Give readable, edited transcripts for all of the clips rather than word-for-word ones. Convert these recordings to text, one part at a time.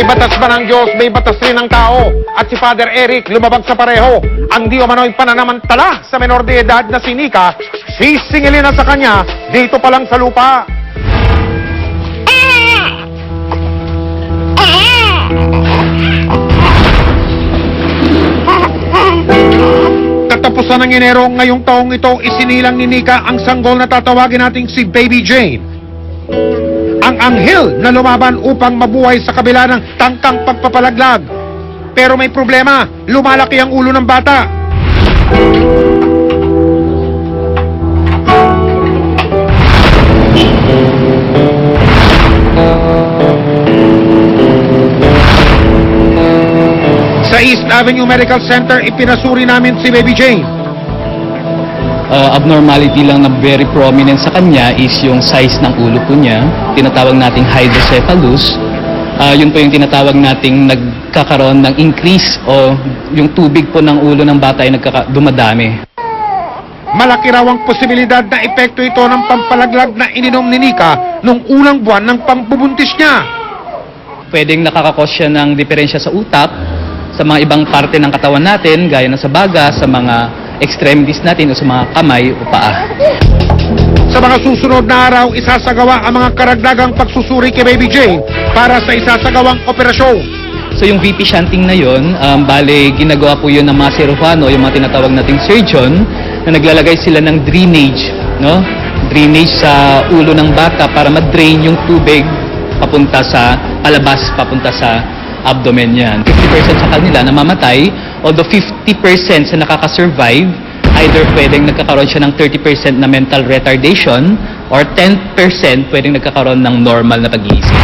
batas ba ng Diyos, may batas rin ng tao. At si Father Eric lumabag sa pareho. Ang di umano'y pananamantala sa menor de edad na si Nika, sisingilin na sa kanya dito pa lang sa lupa. Katapusan ng Enero ngayong taong ito, isinilang ni Nika ang sanggol na tatawagin nating si Baby Jane. Ang anghel na lumaban upang mabuhay sa kabila ng tangkang pagpapalaglag. Pero may problema, lumalaki ang ulo ng bata. Sa East Avenue Medical Center, ipinasuri namin si Baby Jane. Abnormality lang na very prominent sa kanya is yung size ng ulo po niya. Tinatawag nating hydrocephalus. Yun po yung tinatawag nating nagkakaroon ng increase o yung tubig po ng ulo ng bata ay dumadami. Malaki raw ang posibilidad na epekto ito ng pampalaglag na ininom ni Nika nung unang buwan ng pagbubuntis niya. Pwedeng nakakakos siya ng diferensya sa utak, sa mga ibang parte ng katawan natin, gaya na sa baga, sa mga extremities natin o sa mga kamay o paa. Sa mga susunod na araw, isasagawa ang mga karagdagang pagsusuri kay Baby Jane para sa isasagawang operasyon. So yung VP shunting na yun, bale ginagawa po yun ng mga cirujano, yung mga tinatawag nating surgeon, na naglalagay sila ng drainage, no? Drainage sa ulo ng bata para ma-drain yung tubig papunta sa palabas, papunta sa abdomen yan. 50% sa kanila namamatay, although 50% sa nakaka-survive, either pwedeng nagkakaroon siya ng 30% na mental retardation or 10% pwedeng nagkakaroon ng normal na pag-iisip.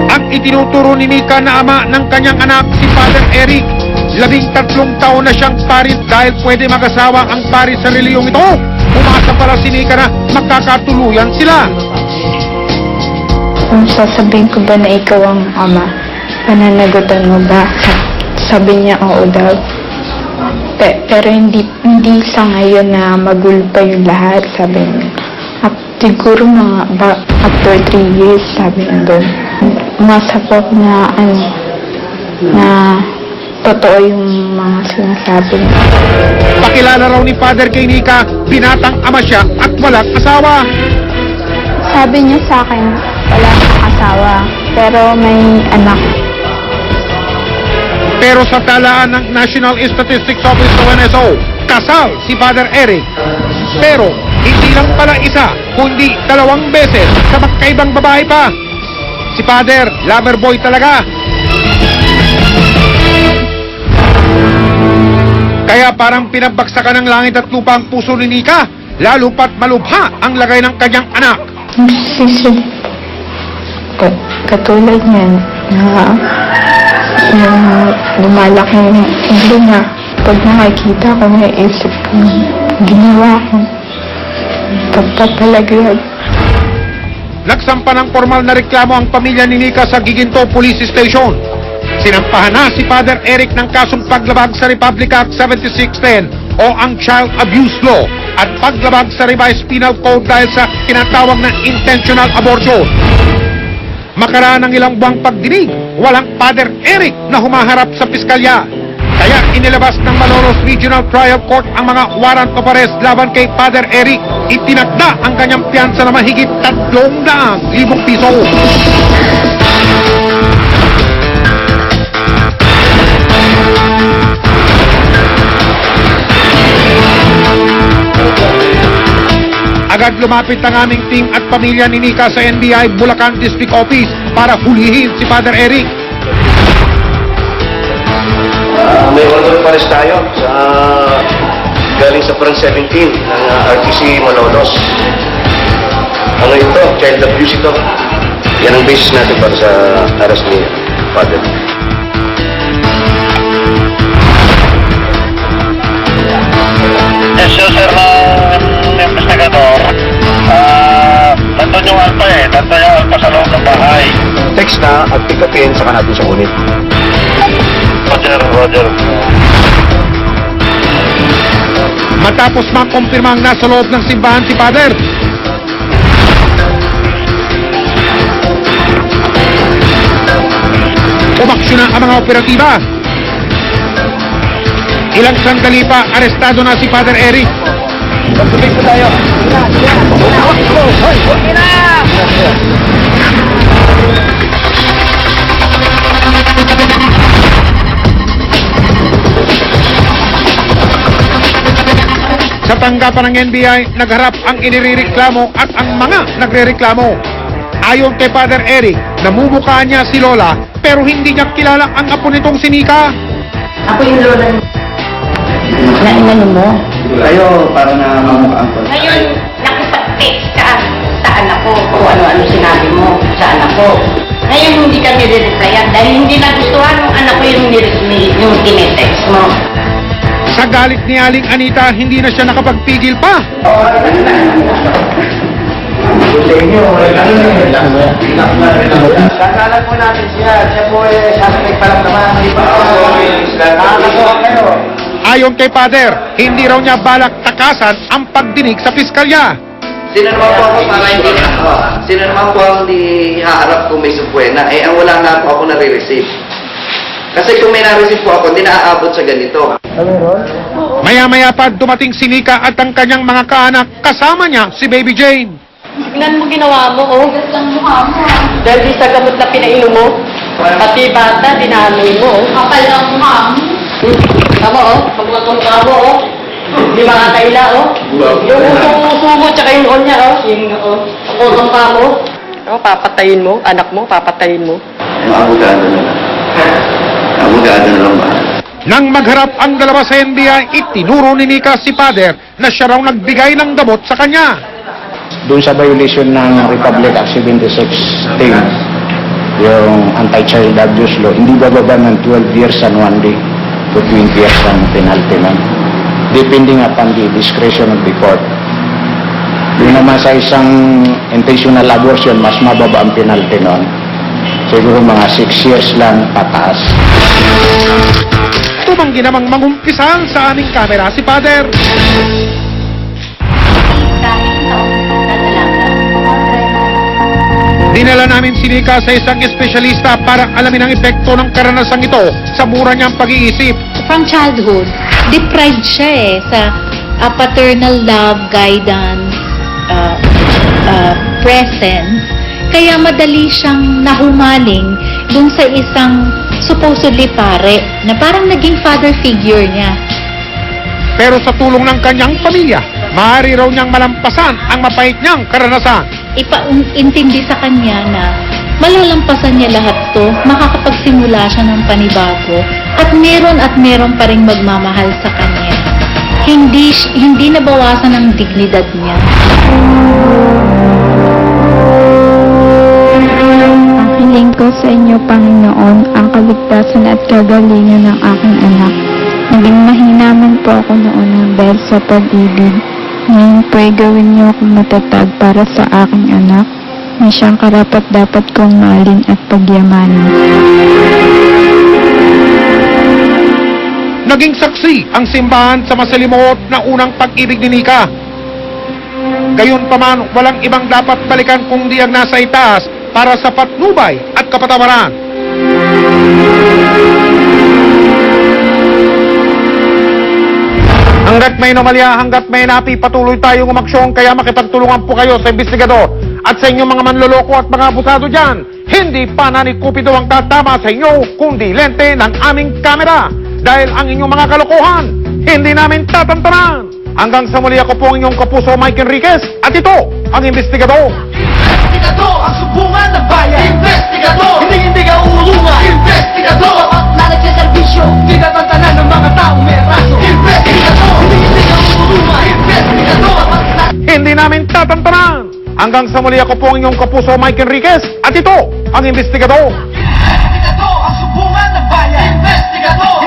Ang itinuturo ni Nika na ama ng kanyang anak, si Father Eric, 13 taon na siyang paris dahil pwede mag-asawa ang paris sa reliyong ito. Umasa pala si Nika na magkakatuluyan sila. Kung sasabihin ko ba na ikaw ang ama, pananagutan mo ba? Sabi niya, oo daw. Pero hindi sa ngayon na magulo pa yung lahat, sabi niya. Siguro mga after 3 years, sabi niya doon. Umasa po na na totoo yung mga sinasabi niya. Pakilala raw ni Father kay Nika, binatang ama siya at walang asawa. Sabi niya sa akin, wala siyang asawa, pero may anak. Pero sa talaan ng National Statistics Office o NSO, kasal si Father Eric. Pero hindi lang pala isa, kundi 2 beses sa magkaibang babae pa. Si Father, lover boy talaga. Kaya parang pinabagsakan ng langit at lupa ang puso ni Nika, lalo pat malubha ang lagay ng kanyang anak. Katulad niyan na yung lumalaki yung ulo niya. Pag nakikita ko, naisip ko, ginawa ko. Pagpapalaglag. Nagsampa ng formal na reklamo ang pamilya ni Nika sa Giginto Police Station. Sinampahan na si Father Eric ng kasong paglabag sa Republic Act 7610 o ang Child Abuse Law at paglabag sa Revised Penal Code dahil sa tinatawag na intentional abortion. Makaraan ng ilang buwang pagdinig, walang Father Eric na humaharap sa piskalya. Kaya inilabas ng Malolos Regional Trial Court ang mga warrant of arrest laban kay Father Eric. Itinakda ang kanyang piyansa na mahigit 300,000 piso. Agad lumapit ang aming team at pamilya ni Nika sa NBI Bulacan District Office para hulihin si Father Eric. May order pa rin tayo sa galing sa Front 17 ng RTC Malolos. Ano ito? Child abuse ito. Yan ang basis natin para sa arrest ni Father. Yes, sir, investigador. Nandun yung alpa nandun yung alpa sa loob ng bahay. Text na at pick upin saka natin siya ulit. Roger. Matapos makumpirmang nasa loob ng simbahan si Father, Umaksyon na ang mga operatiba. Ilang sandali pa, arestado na si Father Eric. Sa tanggapan ng NBI, nagharap ang inireklamo at ang mga nagrereklamo. Ayon kay Father Eric, namumukha niya si Lola pero hindi niya kilala ang apo nitong si Nika. Ako yung lola na inano mo. Kayo, para na mamukhaan ko. Ngayon, nakipag-text ka sa anak ko kung ano-ano sinabi mo sa anak ko. Ngayon, hindi ka nire-replyan dahil hindi nagustuhan ng anak ko yung tinetext mo. Sa galit ni Aling Anita, hindi na siya nakapagpigil pa. Kakalan po natin siya. Siya po ay suspect pa lang naman. Nakakasuhan kayo. Ayon kay Father, hindi raw niya balak takasan ang pagdinig sa piskalya. Sino naman po ako para hindi Sino naman po ang hindi haharap kung may supuena? Eh, ang wala nga po ako nare-receive. Kasi kung may na-receive po ako, hindi naaabot sa ganito. Maya-maya pa dumating si Nika at ang kanyang mga kaanak, kasama niya si Baby Jane. Tingnan mo ginawa mo, oh. Dahil di sa gamot na pinainom mo, pati bata, dinanoy mo, oh. Kapal lang mukha mo. Tama, oh. Pagmatunkha mo, oh. Di makakaila, oh. Yung uso mo, tsaka yung on niya, oh. Yung, oh. Pagmatunkha mo. Oh, papatayin mo, anak mo, papatayin mo. Abogado na lang. Abogado na lang ba? Nang magharap ang dalawa sa NBI, itinuro ni Nika si Father na siya raw nagbigay ng gamot sa kanya. Doon sa violation ng Republic Act 76 yung anti-child abuse law, hindi bababa ng 12 years and 1 day to 20 years ang penalty nun. Depending upon the discretion of the court. Doon naman sa isang intentional abortion, mas mababa ang penalty nun. Siguro mga 6 years lang pataas. Tumanggi namang mangumpisan sa aming kamera si Father. Dinala namin si Nika sa isang espesyalista para alamin ang epekto ng karanasang ito sa mura niyang pag-iisip. From childhood, deprived siya sa paternal love, guidance, presence. Kaya madali siyang nahumaling dun sa isang supposedly pare na parang naging father figure niya. Pero sa tulong ng kanyang pamilya, maaari raw niyang malampasan ang mapait niyang karanasan. Ipaintindi sa kanya na malalampasan niya lahat to, makakapagsimula siya ng panibago at meron pa ring magmamahal sa kanya. Hindi nabawasan ang dignidad niya. Ang hiling ko sa inyo, Panginoon, ang kaligtasan at kagalingan ng aking anak. Naging mahinaman po ako noon dahil sa pag-ibig. Ngayon po ay gawin niyo akong matatag para sa aking anak na siyang karapat-dapat kong mahalin at pagyamanin. Naging saksi ang simbahan sa masalimuot na unang pag-ibig ni Nika. Gayunpaman, walang ibang dapat balikan kundi ang nasa itaas para sa patnubay at kapatawaran. Hanggat may nomalya, hanggat may napi, patuloy tayong umaksyon, kaya makipagtulungan po kayo sa investigador at sa inyong mga manloloko at mga abusado dyan. Hindi panani Cupido ang tatama sa inyo, kundi lente ng aming kamera. Dahil ang inyong mga kalokohan, hindi namin tatantanan. Hanggang sa muli, ako po ang inyong kapuso, Mike Enriquez, at ito ang investigador. Investigador, ang sumbungan ng bayan. Investigador, hindi ka uulungan. Investigador, dapat na nagsiservisyo. Tinatantanan ng mga taong may raso. Investigador, hindi ka uulungan. Investigador, dapat na... Hindi namin tatantanan. Hanggang sa muli, ako po ang inyong kapuso, Mike Enriquez, at ito ang investigador. Investigador, ang sumbungan ng bayan. Investigador,